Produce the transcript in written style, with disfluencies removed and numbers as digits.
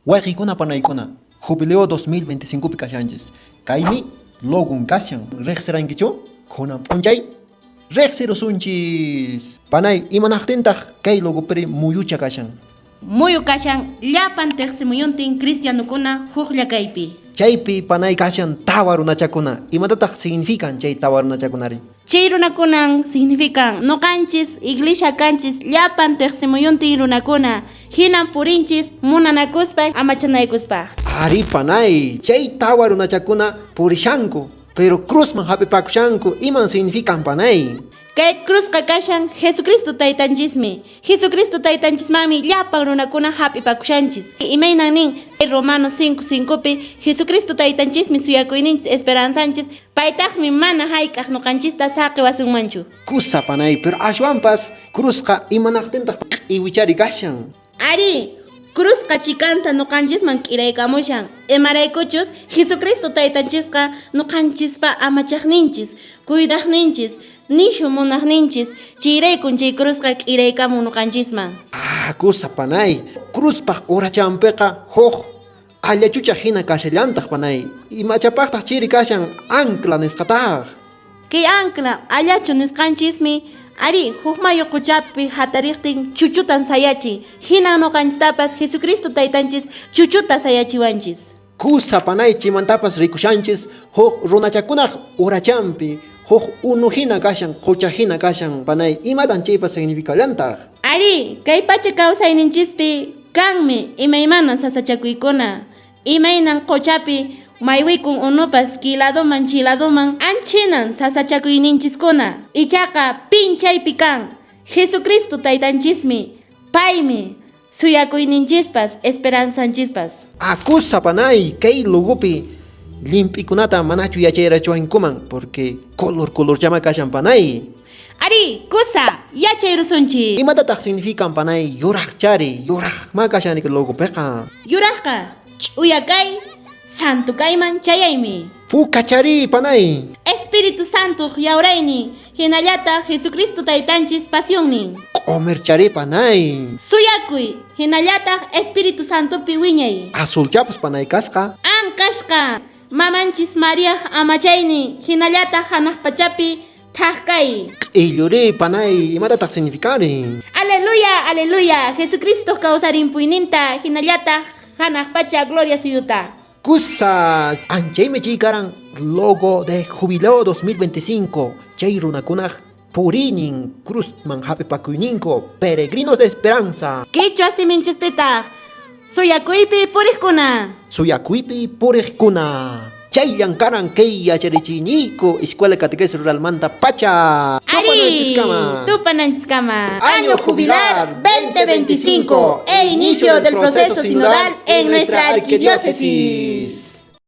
Wayqikuna panaykuna, Jubileo 2025 kashanchis. Kaymi logun kashan, reqsirankichu, kunan p'unchay, reqsirusunchis. Panay, imanaqtintaq kay logupiri muyucha kashan. Muyu kashan, llapan teqsimuyuntin cristianukuna huklla kaypi. Chaypi panay kashan tawa runachakuna. Imatataq significan chay tawa runachakunari. Chay runakunan significan noqanchis, iglesia kanchis, llapan teqsimuyuntin runakuna, hinan purinchis, munanakuspa, amachanaykuspa. Ari panay, chay tawa runachakuna purishanku, pero cruzman hapipakushanku, iman significan panay. Kay cruz kakashan Jesucristo taytanchismi. Jesucristo taytanchismami llapan runakuna hapipakushanchis. Imaynan nin Romanos 5:5pi Jesucristo taytanchismi suyakuyninchis esperanzanchis paytaqmi mana hayk'aq nuqanchista saqi wasunmanchu. Kusa panay, pero ashwanpas cruzqa imanaqtintaq iwichari kashan. Ari, cruz kachikanta nuqanchisman k'iraykamushan. Imaraykuchus Jesucristo taytanchisqa nuqanchispa amachaqninchis, cuidaqninchis, nishu munaqninchis, chiraykun chay cruzqa k'iraykamun nuqanchisman. Kusa panay, cruzpaq urachanpiqa huk allachucha hina kashallantaq panay. Imachapaqtaq chiri kashan ancla nisqataq. Kay ancla allachu nisqanchismi, ari hukmayo quchapi hatariqtin chuchutan sayachi, hina nuqanchistapas Jesucristo taytanchis chuchuta sayachiwanchis. Kusa panay chimantapas rikushanchis, huk runachakunaq urachanpi, huk unu hina kashan, qucha hina kashan panay, imatan chaypas significallantaq. Ari, kay pacha kawsayninchispi kanmi imaymana sasachakuykuna. Imaynan quchapi maywikun unupas kiladoman chiladoman anchinan sasachakuyninchiskuna. Ichaqa pinchaypi kan Jesucristo taytanchismi, paymi suyakuyninchispas esperanzanchispas. Akusa panay, kay lugupi limpikunata manachu yachayrachuhankuman, porque color llama kashan panay. Ari, kusa, yachayrusunchi. Imatataq significan panay, yuraq chari, yuraq ma kashanik logupiqa. Yuraqqa, uyakay, santo kayman chayaymi. Pukachari panay. Espíritu Santo yaurayni, hinallata Jesucristo taytanchis pasionnin. Comerchari panay. Suyakuy, hinallata Espíritu Santo piwiñay. Azul chapas panay kasqa. Am kashka, mamanchis María amachayni, hinallata hanaq pachapi thaqkay. Illuri panay, imatataq significari. Aleluya, aleluya, Jesucristo kawsarinpuyninta, hinallata hanaq pacha gloria suyuta. Kusa, anchaymi chikaran logo de Jubileo 2025. Chay runakunaq purinin, cruzman hapipakuyninko, peregrinos de esperanza. Kichwa siminchispita, suyakuypi puriqkuna. Suyakuypi puriqkuna. Chayllan karan kay yacharichiniku, Escuela Catequesis Rural Manta Pacha. Ari, Tupananchiskama. Año Jubilar 2025 e inicio del proceso sinodal en nuestra arquidiócesis.